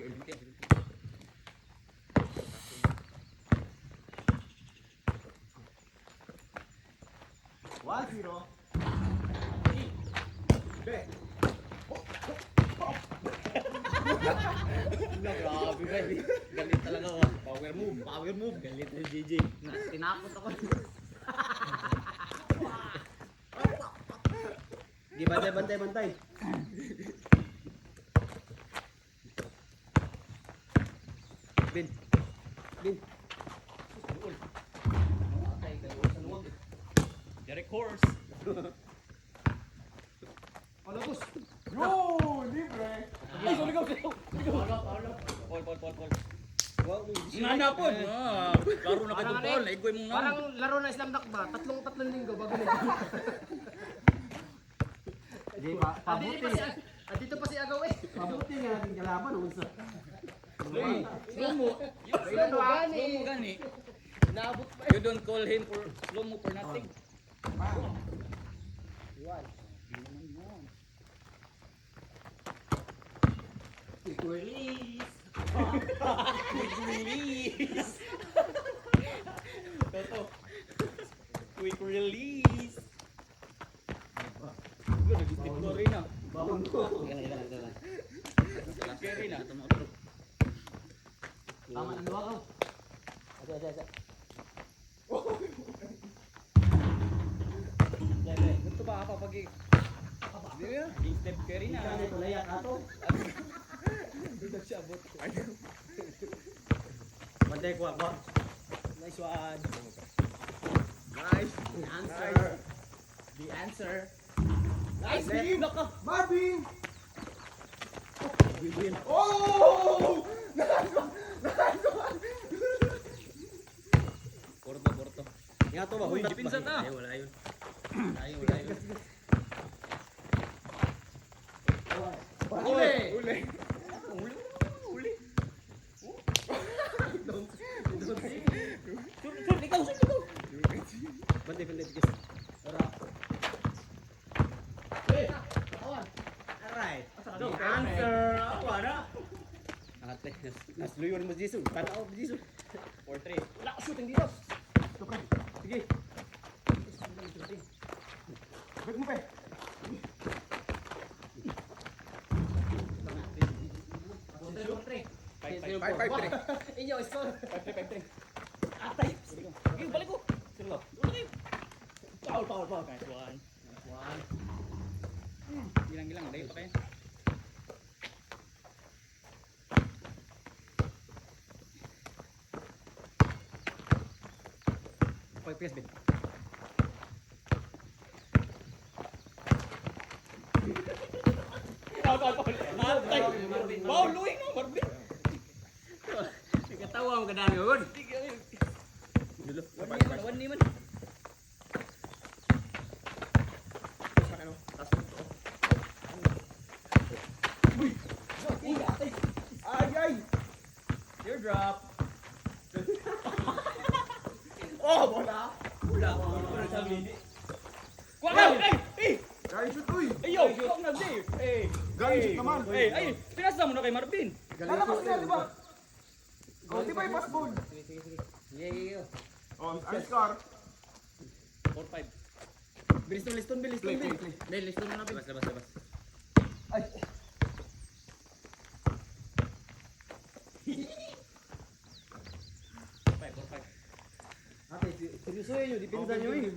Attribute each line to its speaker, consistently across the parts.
Speaker 1: Grabe ba? Galit talaga ako. Power move. Galit ni JJ. Tinakot ako. Di bantay. Bin. Derek Horse.
Speaker 2: Alabos. Yo, libre.
Speaker 1: Ay, suligaw. Paul. Nana po. Laro na kayo Paul. Naigoy mo nga.
Speaker 3: Parang laro na Islam Dakba. Tatlong linggo bago na.
Speaker 2: Di ba? Pabuti.
Speaker 3: Dito pa si Agaw eh.
Speaker 2: Pabuti nga natin kalaban. Unsa?
Speaker 1: Slow mo gani.
Speaker 3: Naabot pa.
Speaker 1: You don't call him for slow mo for nothing.
Speaker 3: Quick release.
Speaker 1: Toto. Quick release. Good, nag-step ko rin na.
Speaker 2: Bawang ko.
Speaker 1: Carry na.
Speaker 3: Tama ng luwa ko. Asa.
Speaker 1: Gusto ba apa pag step carry na.
Speaker 2: Kaya ito layak ato.
Speaker 1: Dito siya abot.
Speaker 2: Bantay ko ba?
Speaker 1: Nice one.
Speaker 3: Nice. The answer.
Speaker 1: Nice. Naka.
Speaker 2: Marvin! Oh!
Speaker 1: Borto.
Speaker 2: Nga to ba?
Speaker 1: Uy, pinsan na.
Speaker 2: Ay, wala yun.
Speaker 1: Uli. Ikaw.
Speaker 2: Bantay, guys. Alright. The answer. Ako na.
Speaker 1: Ate.
Speaker 2: Nasluyon mo Jesus. Tanaw mo Jesus.
Speaker 1: 4-3.
Speaker 3: Wala ko shooting dito.
Speaker 2: Tukan. Sige. Bag mo pa.
Speaker 3: Inyo, score.
Speaker 1: 5-3. Atay. Sige, balik ko. Sino? Foul. Nice one. Gilang. Dahil pa kayo.
Speaker 2: Pag-press bin.
Speaker 1: Atay. Wow, luwing mo, Marvin.
Speaker 2: Katawa mo kadami yun.
Speaker 1: One naman.
Speaker 2: Ay!
Speaker 1: Teardrop.
Speaker 2: Wala. Guys, shoot uy!
Speaker 1: Ayo, kung na di.
Speaker 2: Guys, shoot naman.
Speaker 1: Ay, pinasa mo na kay Marvin.
Speaker 2: Lalabas na, di ba? Oh, di ba yung pass ball?
Speaker 3: Yeah.
Speaker 2: Oh, ice car.
Speaker 1: 4-5.
Speaker 3: Liston.
Speaker 2: Play.
Speaker 3: Dahil liston na natin.
Speaker 1: Labas.
Speaker 2: Ay. Ate, seryoso yun, di pinsan nyo eh.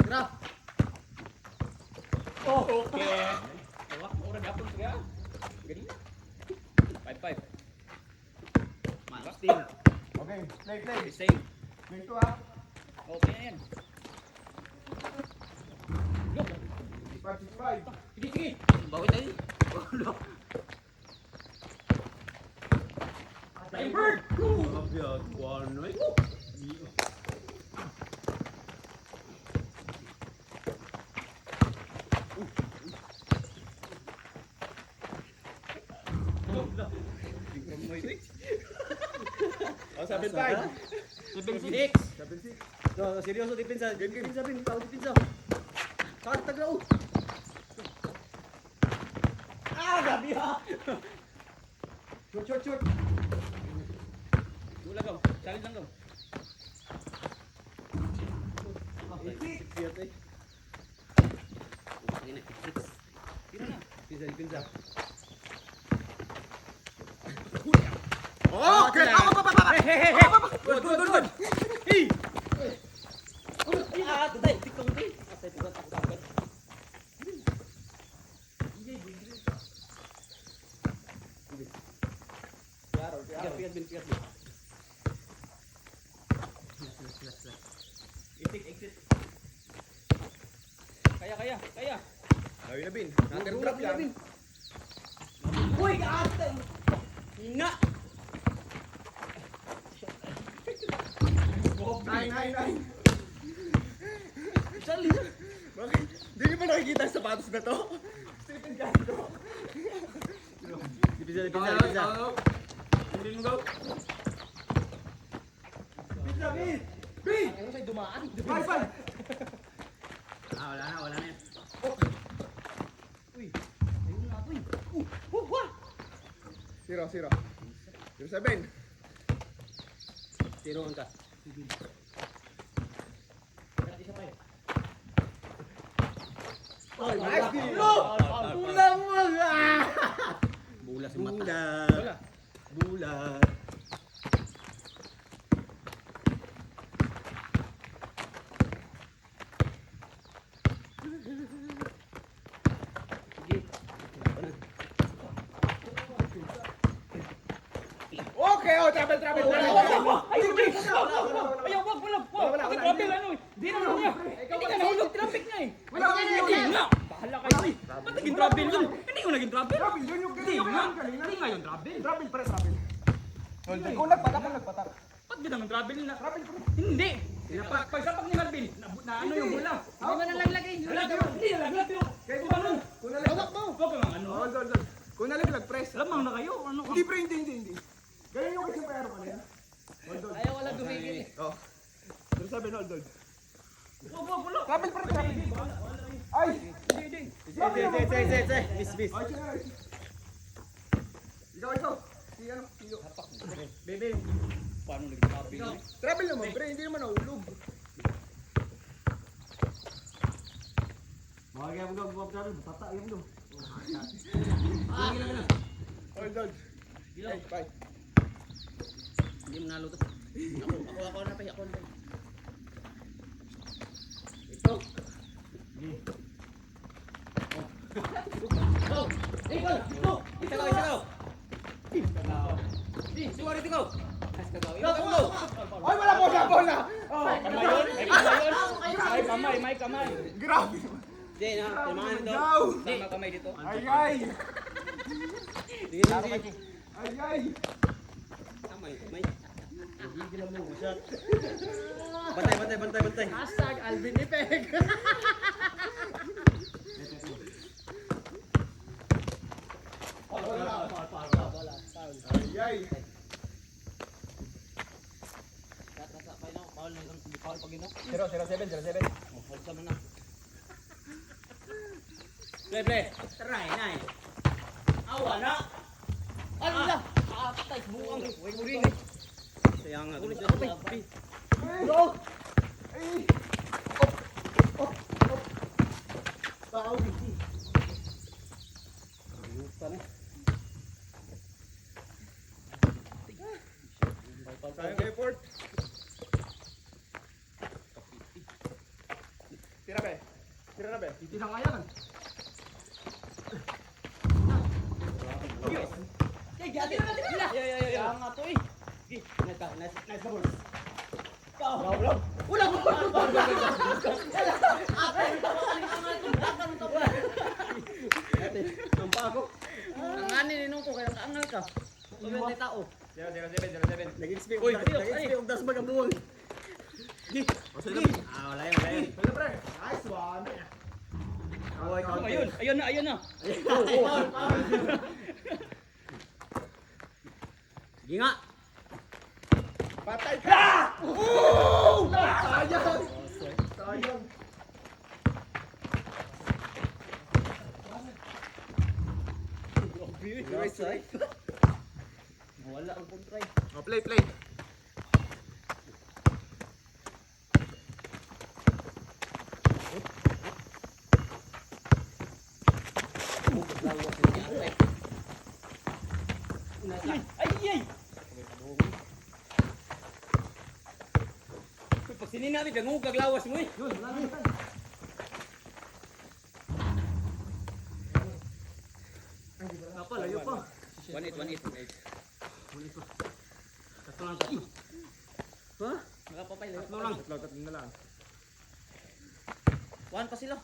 Speaker 3: Grab.
Speaker 1: Okay. Orang gapon siya. Gani. 5-5.
Speaker 3: Still.
Speaker 2: Okay, play.
Speaker 1: Same.
Speaker 2: Play to ah.
Speaker 1: Okay na yan. Look.
Speaker 2: 5-6-5.
Speaker 1: Sige.
Speaker 3: Bawi tayo.
Speaker 1: Time bird.
Speaker 2: Abiyag, ano eh.
Speaker 1: Oh, 7-5.
Speaker 3: 7-6.
Speaker 2: So, seryoso dipinsa. Dipinsa bin, tao dipinsa. Kart taglao. Shoot.
Speaker 3: Wala gaw. Challenge lang gaw. Okay na, six. Tira na.
Speaker 1: Pinsa.
Speaker 2: Okay.
Speaker 3: Good. Hey! Tay, tikong tay. Tay, pugat ako agad. Pigat bin. Exit. Kaya.
Speaker 2: Ayun na, Bin. Under-drop yan.
Speaker 3: Uy, ate! Nga!
Speaker 2: Nine.
Speaker 3: Sali!
Speaker 2: Bakit? Hindi niyo ba nakikita ang sapatos na to? Stephen Gato.
Speaker 3: Pinsa. Hindi mo gaw.
Speaker 2: Bin!
Speaker 1: Ano sa'yo dumaan?
Speaker 2: Five.
Speaker 3: Wala na yan.
Speaker 1: Uy, ayun na ito eh.
Speaker 2: 0-7.
Speaker 3: Tiruan ka.
Speaker 1: Isa pa eh.
Speaker 2: Nice deal.
Speaker 1: Bulang mo!
Speaker 3: Bula si mata.
Speaker 1: Bulan.
Speaker 2: Okay, travel.
Speaker 3: Ayaw, wag. Bakit travel ano eh? Di naman niya. Hindi ka nahulog, traffic na eh.
Speaker 2: Wala.
Speaker 3: Bahala kayo eh. Ba't naging travel yun? Hindi ko naging travel.
Speaker 2: Travel yun yung
Speaker 3: Hindi
Speaker 2: kanina.
Speaker 3: nga. Hindi nga yung travel.
Speaker 2: Travel. Kung nagpatak.
Speaker 3: Ba't ginamang travel na?
Speaker 2: Travel pre.
Speaker 3: Hindi. Pagsapak ni Marvin, na ano yung bula.
Speaker 1: Hindi mo nalalagay.
Speaker 3: Hindi nalaglag pero.
Speaker 2: Kaya
Speaker 3: Kung ano?
Speaker 2: kung nalaglag.
Speaker 3: Huwag kang ano.
Speaker 2: Hold. Kung nalaglag, press.
Speaker 3: Lamang na kayo. Ano ka?
Speaker 2: Hindi pre, hindi. Ganyan yung kasi mayroon ka na yan. Hold.
Speaker 1: Ayaw wala dumigil eh.
Speaker 2: Oh. 0-7, hold.
Speaker 3: Wala.
Speaker 2: Travel. Ay!
Speaker 3: Hindi.
Speaker 1: Bis.
Speaker 2: Ay, sige. Ikaw. Si ano? Iyo.
Speaker 3: Bebe. Paano naging travel yun?
Speaker 2: Travel naman pre, hindi naman nahulog.
Speaker 1: Makagaya mo daw, travel. Tata, ayaw mo daw.
Speaker 2: Hold. Ay, bye.
Speaker 3: Hindi mo nalo to. Ako na pa. Ako na pa.
Speaker 1: Ito. Ikaw.
Speaker 3: Suwarit ikaw.
Speaker 2: Ay, wala bola.
Speaker 3: Kamay yun. May kamay.
Speaker 2: Grabe.
Speaker 3: Hindi na. Timangan nito.
Speaker 2: Daw.
Speaker 3: Tama kamay dito.
Speaker 2: Ay.
Speaker 3: Sige. Tama yung kamay. Bantay.
Speaker 1: Hashtag Alvin Effect.
Speaker 2: Ay.
Speaker 3: Paul pag ino.
Speaker 2: 0-7.
Speaker 3: Hold ka na. Pre. Try na eh. Awa na.
Speaker 1: Ano na?
Speaker 3: Patay buang. Huwag mo rin. Kaya nga.
Speaker 1: Go!
Speaker 2: Ay.
Speaker 1: Tao dito.
Speaker 2: Sayang effort. Tira na be.
Speaker 1: Hindi na kaya kan.
Speaker 3: Kaya nga to eh.
Speaker 2: Nice ball.
Speaker 1: Ang anin ninong ko, kaya kaangal ka. Huwag yung tao.
Speaker 2: 0-7.
Speaker 1: Nag-expect
Speaker 3: Uy,
Speaker 1: og das magabuwang.
Speaker 3: Wala yun.
Speaker 2: Wala pre. Nice one.
Speaker 3: Ayun na. Sige nga.
Speaker 2: Patay ka! Sayang.
Speaker 1: Right. Wala ang kontray.
Speaker 2: Oh, play, play.
Speaker 3: Ay! Pag sinin natin, gangog kaglawas mo eh.
Speaker 2: Apa, layo pa.
Speaker 1: 1-8.
Speaker 3: Tatlo lang tatlo.
Speaker 2: Ha?
Speaker 1: Nakapapay lang.
Speaker 3: Tatlo lang.
Speaker 2: Tatlo na lang.
Speaker 1: 1 pa sila.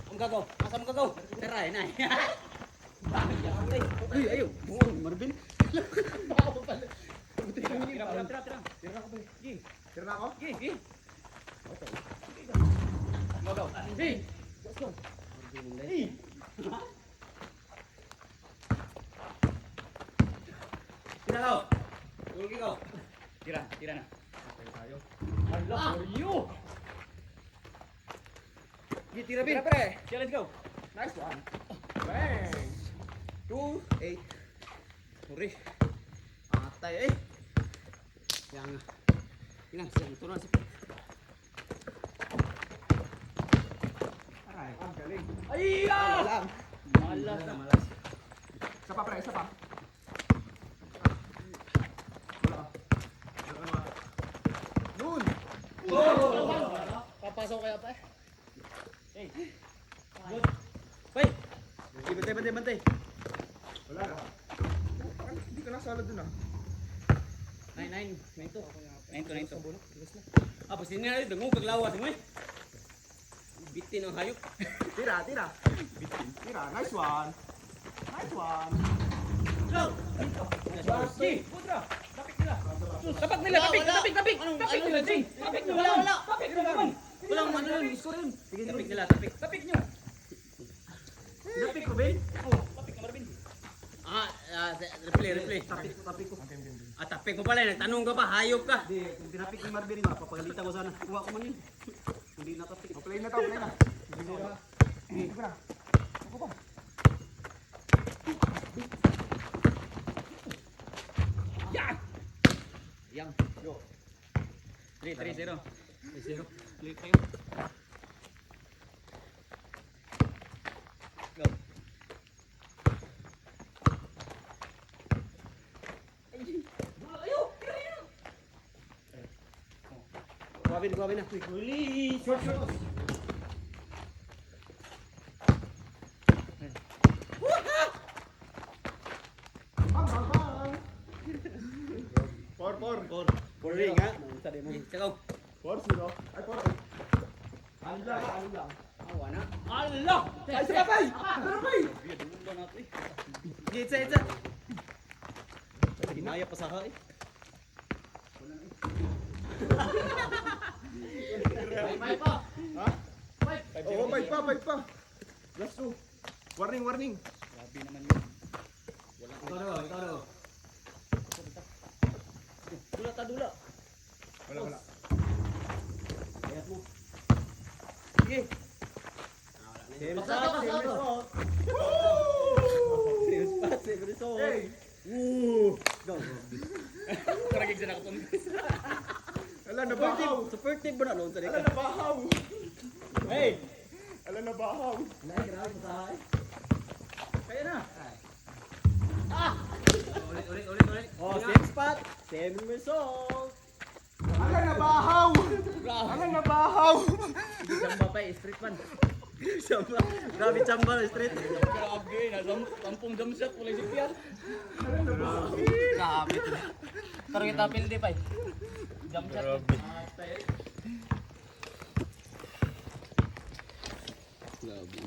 Speaker 1: Ang gagaw. Asa mo gagaw? Tara, na. Ay, ayo. Buong Marvin. Tira. Gi.
Speaker 2: Tira na ako?
Speaker 1: Gi. Gagaw. Hey. Let's go. Hey. Tira daw. Tulog ikaw. Tira na. Allah, you. Tira bin.
Speaker 2: Pre.
Speaker 1: Yeah, let's go.
Speaker 2: Nice one. Bang.
Speaker 1: 2-8. Sorry. Atay eh. Yang ilang siyang turun si.
Speaker 2: Aray, ang galing.
Speaker 1: Ay!
Speaker 2: Lang.
Speaker 1: Malas.
Speaker 2: Isa pa, pre. Isa pa. Yun.
Speaker 1: Papasok kaya pa eh. Hey. Good. Hey. Bantay.
Speaker 2: Wala na. Parang hindi ka nasala dun ah.
Speaker 1: 9 to. Ah, pag sinina rin, dangong kaglawas mo eh. Bitin ang hayop.
Speaker 2: Tira. Tira. Nice one.
Speaker 1: Go! Sige, putra. Tapik nila. Tapik nila. Jing. Tapik nyo. Wala. Tapik nyo naman. Walang ano yun, score yun. Tapik nila. Tapik nyo.
Speaker 2: Napik ko, Ben.
Speaker 1: Oh, tapik na Marvin. Replay.
Speaker 2: Tapik ko.
Speaker 1: Tapik mo pala, nagtanong ka pa, hayop ka.
Speaker 3: Hindi, kung tinapik ni Marvin, papagalitan ko sana. Kuha ko man yun. Hindi natapik.
Speaker 2: Oh, play na to, play na. Hindi ko na. Ako pa.
Speaker 1: Yang. Go. 3-0.
Speaker 3: 0. Play tayo.
Speaker 1: Go.
Speaker 3: Kuha na. Huli! Short!
Speaker 2: Bang. 4-4.
Speaker 3: For ring ha? Sabi mo.
Speaker 1: Sagaw.
Speaker 2: 4-0. Ay, 4-8. Ano lang.
Speaker 1: Awa na.
Speaker 3: Allah!
Speaker 2: Ay, sa kapay!
Speaker 1: Isa. Hinaya pa sa hay. May pa.
Speaker 2: Ha? Oo, 5 pa. Last 2. Warning.
Speaker 1: Grabe naman yun.
Speaker 3: Ikaw daw.
Speaker 1: Dula.
Speaker 2: Wala.
Speaker 3: Ayat mo.
Speaker 1: Sige.
Speaker 3: Basta.
Speaker 1: Save result.
Speaker 2: Hey!
Speaker 3: Go.
Speaker 1: Karagig sa nakapuntis.
Speaker 2: Ala, nabahaw.
Speaker 1: Supportive ba na noon sa
Speaker 2: Ala, nabahaw.
Speaker 1: Hey!
Speaker 2: Ala, nabahaw.
Speaker 3: Grabe sa hay.
Speaker 1: Kaya na.
Speaker 3: Ulit.
Speaker 1: Oh, same spot. Same result.
Speaker 2: Ala, nabahaw. Ala, nabahaw.
Speaker 1: Chamba pa eh, street man. Chamba. Grabe chamba na street. Grabe, tampong jump shot, wala si Pierre. Grabe. Tarong kita pildi pa eh. Jump shot. Grabe.